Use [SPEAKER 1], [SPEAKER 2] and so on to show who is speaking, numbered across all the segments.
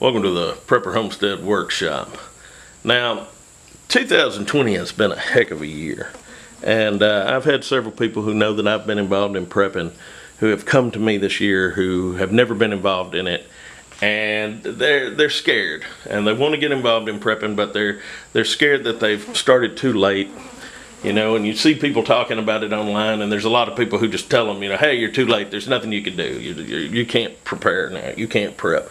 [SPEAKER 1] Welcome to the Prepper Homestead Workshop. Now, 2020 has been a heck of a year, and I've had several people who know that I've been involved in prepping who have come to me this year who have never been involved in it, and they're scared and they want to get involved in prepping, but they're scared that they've started too late. You know, and you see people talking about it online, and there's a lot of people who just tell them, you know, hey, you're too late. There's nothing you can do. You can't prepare now. You can't prep.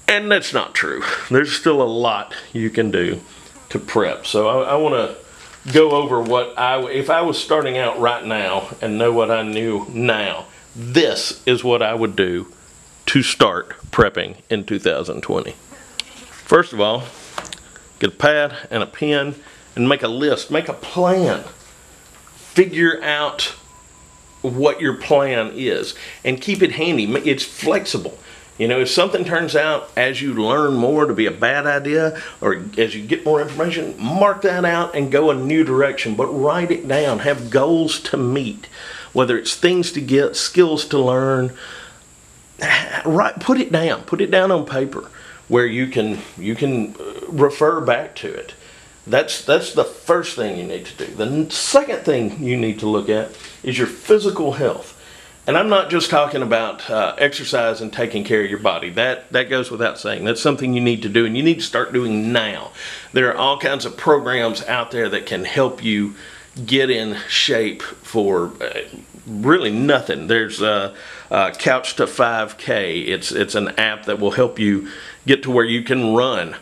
[SPEAKER 1] And that's not true. There's still a lot you can do to prep. So I want to go over what if I was starting out right now and know what I knew now, this is what I would do to start prepping in 2020. First of all, get a pad and a pen and make a list, make a plan. Figure out what your plan is and keep it handy. It's flexible. You know, if something turns out as you learn more to be a bad idea, or as you get more information, mark that out and go a new direction, but write it down. Have goals to meet, whether it's things to get, skills to learn. Put it down on paper where you can refer back to it. That's the first thing you need to do. The second thing you need to look at is your physical health. And I'm not just talking about exercise and taking care of your body. That goes without saying. That's something you need to do, and you need to start doing now. There are all kinds of programs out there that can help you get in shape for really nothing. There's Couch to 5K. It's an app that will help you get to where you can run.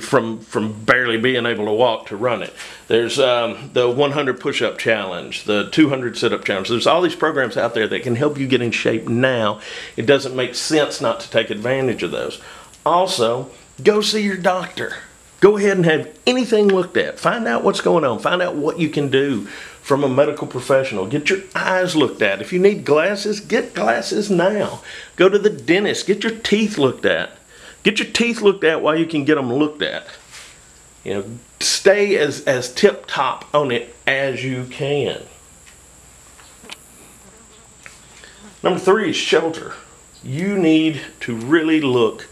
[SPEAKER 1] From barely being able to walk to run it. There's the 100 push-up challenge, the 200 sit-up challenge. There's all these programs out there that can help you get in shape now. It doesn't make sense not to take advantage of those. Also, go see your doctor. Go ahead and have anything looked at. Find out what's going on. Find out what you can do from a medical professional. Get your eyes looked at. If you need glasses, get glasses now. Go to the dentist. Get your teeth looked at. Get your teeth looked at while you can get them looked at. You know, stay as tip-top on it as you can. Number 3 is shelter. You need to really look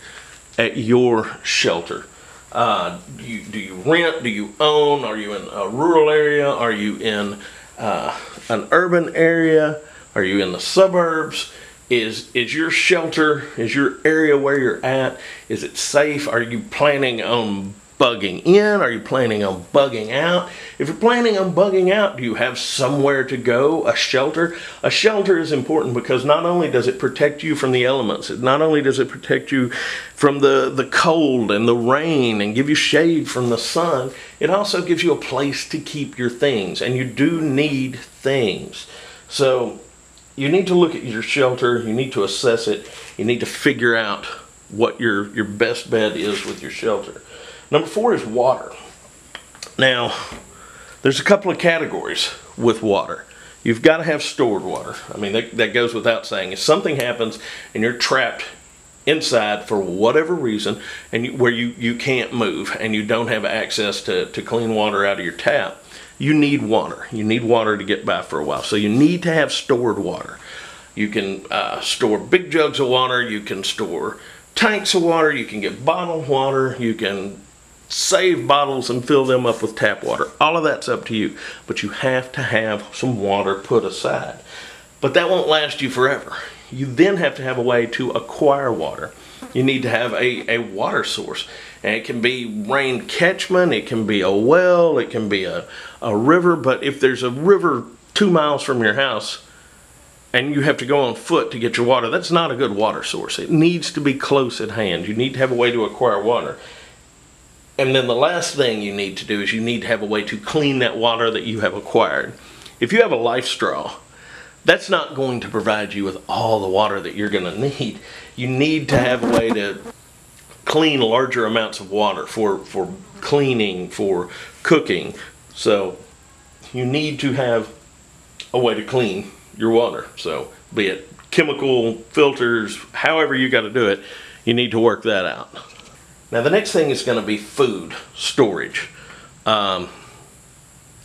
[SPEAKER 1] at your shelter. Do you rent? Do you own? Are you in a rural area? Are you in an urban area? Are you in the suburbs? Is your shelter, is your area where you're at, is it safe? Are you planning on bugging in? Are you planning on bugging out? If you're planning on bugging out, do you have somewhere to go, a shelter? A shelter is important because not only does it protect you from the elements, not only does it protect you from the cold and the rain and give you shade from the sun, it also gives you a place to keep your things, and you do need things. So you need to look at your shelter, you need to assess it, you need to figure out what your best bet is with your shelter. Number 4 is water. Now, there's a couple of categories with water. You've got to have stored water. I mean, that goes without saying. If something happens and you're trapped inside for whatever reason, and where you can't move and you don't have access to clean water out of your tap, you need water. You need water to get by for a while. So you need to have stored water. You can store big jugs of water. You can store tanks of water. You can get bottled water. You can save bottles and fill them up with tap water. All of that's up to you. But you have to have some water put aside. But that won't last you forever. You then have to have a way to acquire water. You need to have a water source. And it can be rain catchment, it can be a well, it can be a river. But if there's a river 2 miles from your house and you have to go on foot to get your water, that's not a good water source. It needs to be close at hand. You need to have a way to acquire water. And then the last thing you need to do is you need to have a way to clean that water that you have acquired. If you have a life straw, that's not going to provide you with all the water that you're going to need. You need to have a way to clean larger amounts of water for cleaning, for cooking. So you need to have a way to clean your water. So be it chemical filters, however you got to do it, you need to work that out. Now the next thing is going to be food storage. And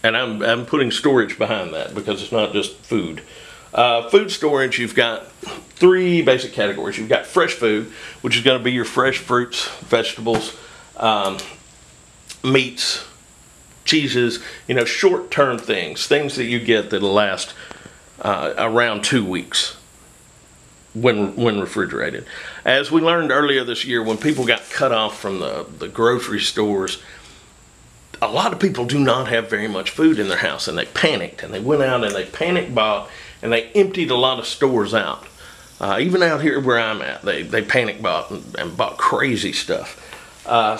[SPEAKER 1] I'm putting storage behind that because it's not just food. Food storage, you've got three basic categories. You've got fresh food, which is going to be your fresh fruits, vegetables, meats, cheeses, short-term things that you get that'll last around 2 weeks when refrigerated. As we learned earlier this year, when people got cut off from the grocery stores, a lot of people do not have very much food in their house, and they panicked, and they went out and they panic bought, and they emptied a lot of stores out. Even out here where I'm at, they panic bought and bought crazy stuff.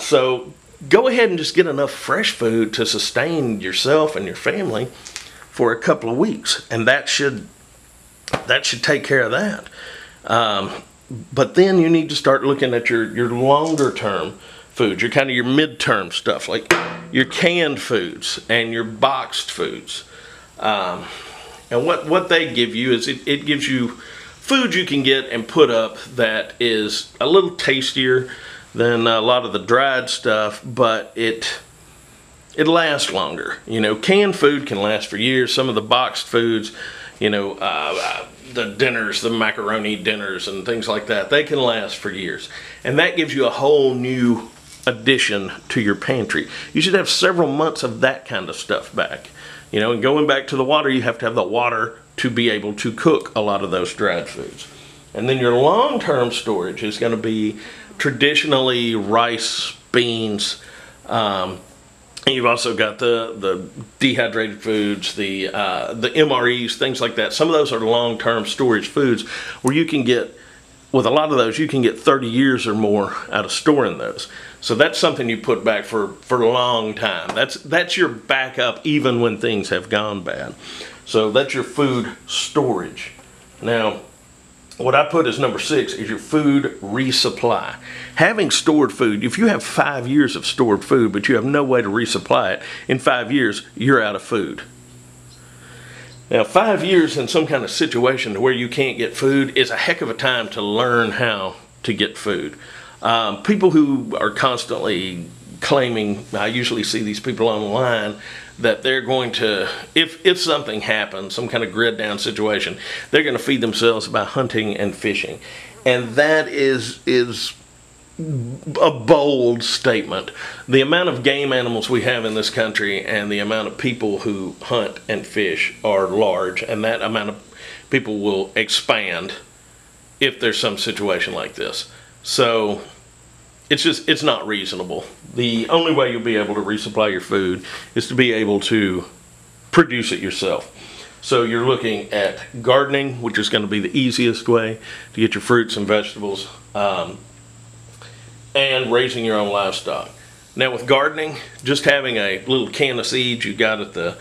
[SPEAKER 1] So go ahead and just get enough fresh food to sustain yourself and your family for a couple of weeks, and that should take care of that. But then you need to start looking at your longer term foods, your kind of your midterm stuff, like your canned foods and your boxed foods. And what they give you is it gives you food you can get and put up that is a little tastier than a lot of the dried stuff, but it lasts longer. Canned food can last for years. Some of the boxed foods, the dinners, the macaroni dinners and things like that, they can last for years. And that gives you a whole new addition to your pantry. You should have several months of that kind of stuff back. And going back to the water, you have to have the water to be able to cook a lot of those dried foods. And then your long-term storage is going to be traditionally rice, beans. You've also got the dehydrated foods, the MREs, things like that. Some of those are long-term storage foods where you can get, with a lot of those, you can get 30 years or more out of storing those. So that's something you put back for a long time. That's your backup even when things have gone bad. So that's your food storage. Now, what I put as number 6 is your food resupply. Having stored food, if you have 5 years of stored food, but you have no way to resupply it, in 5 years, you're out of food. Now, 5 years in some kind of situation to where you can't get food is a heck of a time to learn how to get food. People who are constantly claiming, I usually see these people online, that they're going to, if something happens, some kind of grid down situation, they're going to feed themselves by hunting and fishing. And that is a bold statement. The amount of game animals we have in this country and the amount of people who hunt and fish are large, and that amount of people will expand if there's some situation like this. So it's not reasonable. The only way you'll be able to resupply your food is to be able to produce it yourself. So you're looking at gardening, which is going to be the easiest way to get your fruits and vegetables, and raising your own livestock. Now with gardening, just having a little can of seeds you got at the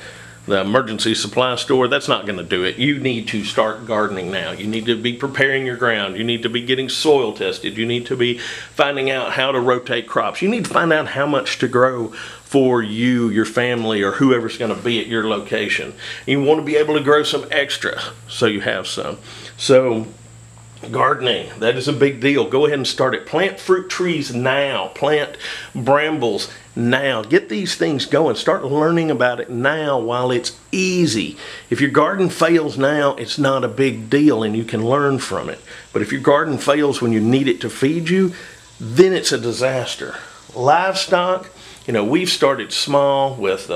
[SPEAKER 1] emergency supply store, that's not going to do it. You need to start gardening now. You need to be preparing your ground. You need to be getting soil tested. You need to be finding out how to rotate crops. You need to find out how much to grow for you, your family, or whoever's going to be at your location. You want to be able to grow some extra so you have some. So gardening, that is a big deal. Go ahead and start it. Plant fruit trees now. Plant brambles now. Get these things going. Start learning about it now while it's easy. If your garden fails now, it's not a big deal and you can learn from it. But if your garden fails when you need it to feed you, then it's a disaster. Livestock, we've started small with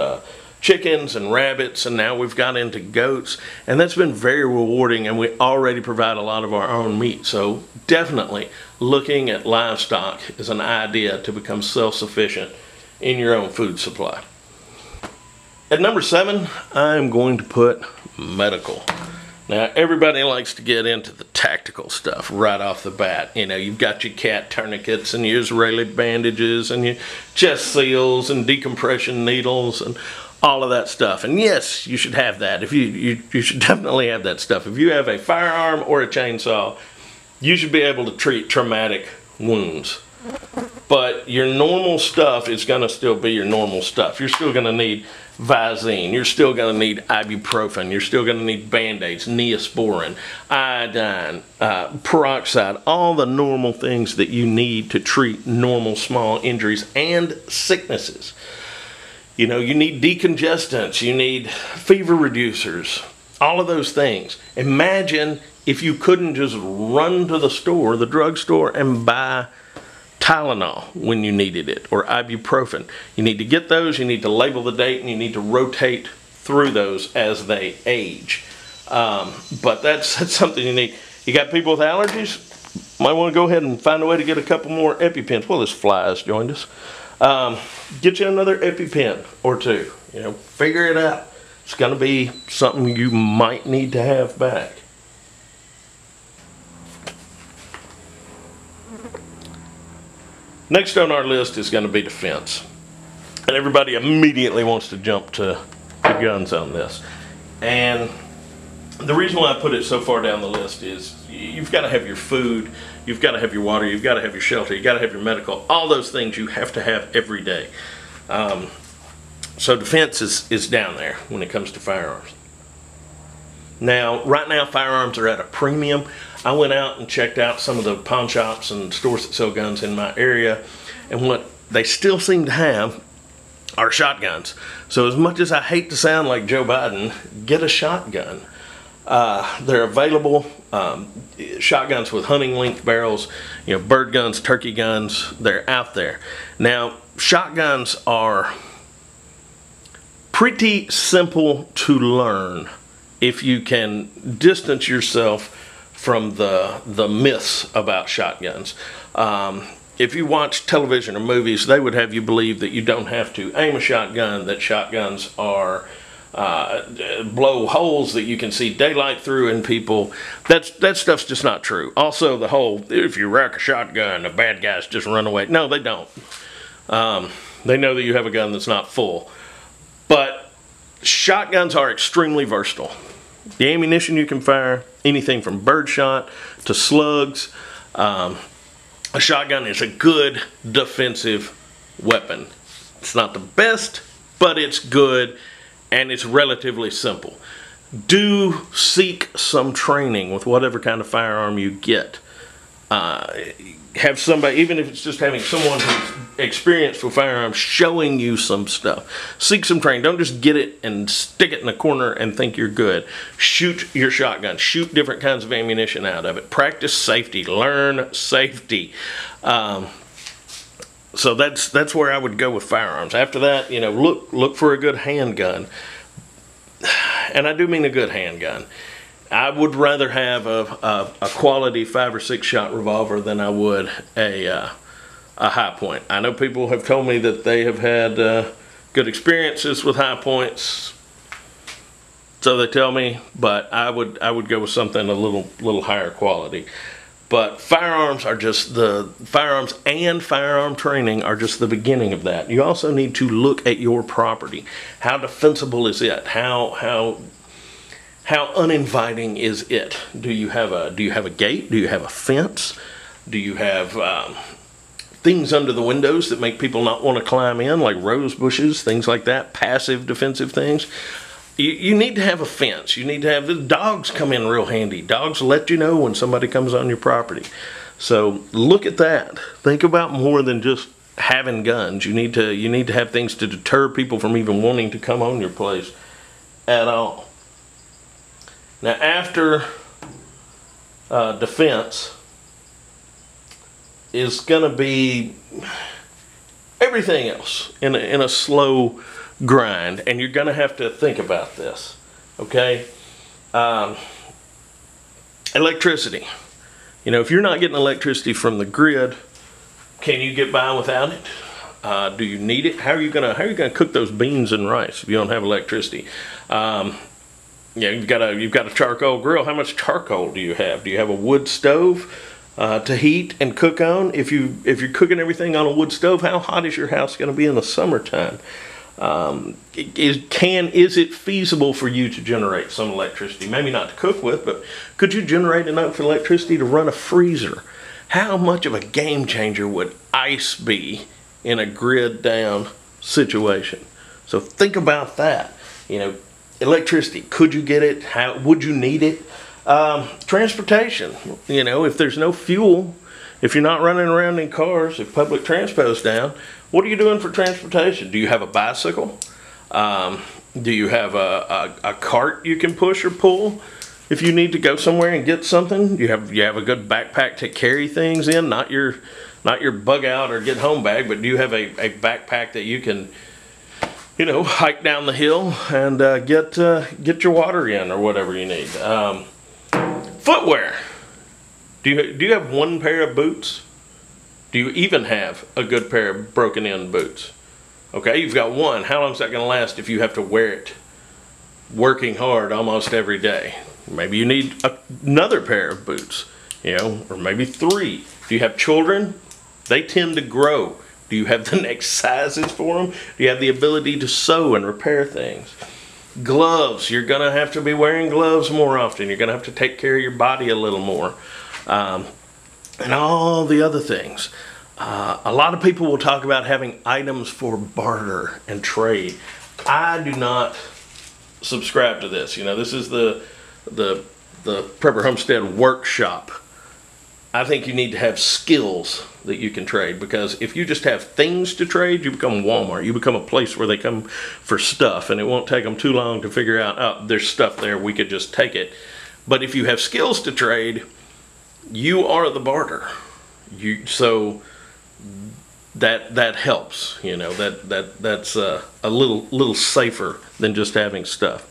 [SPEAKER 1] chickens and rabbits, and now we've got into goats, and that's been very rewarding, and we already provide a lot of our own meat. So definitely looking at livestock is an idea to become self-sufficient in your own food supply. At number 7, I'm going to put medical. Now everybody likes to get into the tactical stuff right off the bat. You've got your cat tourniquets and your Israeli bandages and your chest seals and decompression needles and all of that stuff. And yes, you should have that. If you should definitely have that stuff. If you have a firearm or a chainsaw, you should be able to treat traumatic wounds. But your normal stuff is going to still be your normal stuff. You're still going to need Visine. You're still going to need ibuprofen. You're still going to need Band-Aids, Neosporin, iodine, peroxide, all the normal things that you need to treat normal small injuries and sicknesses. You need decongestants, you need fever reducers, all of those things. Imagine if you couldn't just run to the store, the drugstore, and buy Tylenol when you needed it, or ibuprofen. You need to get those, you need to label the date, and you need to rotate through those as they age. But that's something you need. You got people with allergies? Might want to go ahead and find a way to get a couple more EpiPens. Well, this fly has joined us. Get you another EpiPen or two. You know, figure it out. It's going to be something you might need to have back. Next on our list is going to be defense. And everybody immediately wants to jump to guns on this. And the reason why I put it so far down the list is you've got to have your food, you've got to have your water, you've got to have your shelter, you've got to have your medical, all those things you have to have every day. So defense is down there when it comes to firearms. Now, right now, firearms are at a premium. I went out and checked out some of the pawn shops and stores that sell guns in my area, and what they still seem to have are shotguns. So as much as I hate to sound like Joe Biden, get a shotgun. They're available, shotguns with hunting length barrels, you know, bird guns, turkey guns, they're out there. Now, shotguns are pretty simple to learn if you can distance yourself from the myths about shotguns. If you watch television or movies, they would have you believe that you don't have to aim a shotgun, that shotguns are blow holes that you can see daylight through in people. That stuff's just not true. Also, the whole, if you rack a shotgun, the bad guys just run away. No, they don't. They know that you have a gun that's not full. But shotguns are extremely versatile. The ammunition you can fire, anything from birdshot to slugs. A shotgun is a good defensive weapon. It's not the best, but it's good, and it's relatively simple. Do seek some training with whatever kind of firearm you get. Have somebody, even if it's just having someone who's experienced with firearms showing you some stuff. Seek some training. Don't just get it and stick it in the corner and think you're good. Shoot your shotgun. Shoot different kinds of ammunition out of it. Practice safety. Learn safety. So that's where I would go with firearms. After that, you know, look for a good handgun. And I do mean a good handgun. I would rather have a quality 5 or 6 shot revolver than I would a high point. I know people have told me that they have had good experiences with high points, so they tell me. But I would go with something a little higher quality. But firearms are just firearms and firearm training are just the beginning of that. You also need to look at your property. How defensible is it? How uninviting is it? Do you have a gate? Do you have a fence? Do you have things under the windows that make people not want to climb in, like rose bushes, things like that, passive defensive things? You need to have a fence. You need to have the dogs come in real handy. Dogs let you know when somebody comes on your property. So look at that. Think about more than just having guns. You need to have things to deter people from even wanting to come on your place at all. Now, after defense is going to be everything else in a slow grind, and you're going to have to think about this, okay? Electricity. You know, if you're not getting electricity from the grid, can you get by without it? Do you need it? How are you gonna cook those beans and rice if you don't have electricity? Yeah, you've got a charcoal grill. How much charcoal do you have? Do you have a wood stove to heat and cook on? If you're cooking everything on a wood stove, how hot is your house going to be in the summertime? Is it feasible for you to generate some electricity? Maybe not to cook with, but could you generate enough electricity to run a freezer? How much of a game changer would ice be in a grid down situation? So think about that. You know, electricity, could you get it? How would you need it? Transportation, you know, if there's no fuel, if you're not running around in cars, if public transport's down, what are you doing for transportation? Do you have a bicycle? Do you have a cart you can push or pull if you need to go somewhere and get something? You have a good backpack to carry things in, not your bug out or get home bag, but do you have a backpack that you can, you know, hike down the hill and get your water in or whatever you need? Footwear. Do you have one pair of boots? Do you even have a good pair of broken in boots? Okay, you've got one. How long is that going to last if you have to wear it working hard almost every day? Maybe you need another pair of boots, you know, or maybe 3. Do you have children? They tend to grow. Do you have the next sizes for them? Do you have the ability to sew and repair things? Gloves. You're going to have to be wearing gloves more often. You're going to have to take care of your body a little more. And all the other things. A lot of people will talk about having items for barter and trade. I do not subscribe to this. You know, this is the Prepper Homestead workshop. I think you need to have skills that you can trade, because if you just have things to trade, you become Walmart. You become a place where they come for stuff, and it won't take them too long to figure out, oh, there's stuff there, we could just take it. But if you have skills to trade, you are the barter. So that helps, you know, that's a little safer than just having stuff.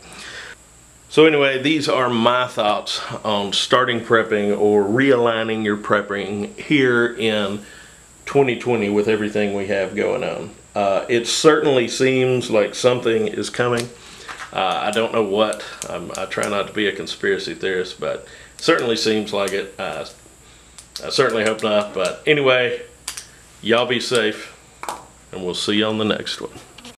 [SPEAKER 1] So anyway, these are my thoughts on starting prepping or realigning your prepping here in 2020 with everything we have going on. It certainly seems like something is coming. I don't know what. I try not to be a conspiracy theorist, but it certainly seems like it. I certainly hope not. But anyway, y'all be safe, and we'll see you on the next one.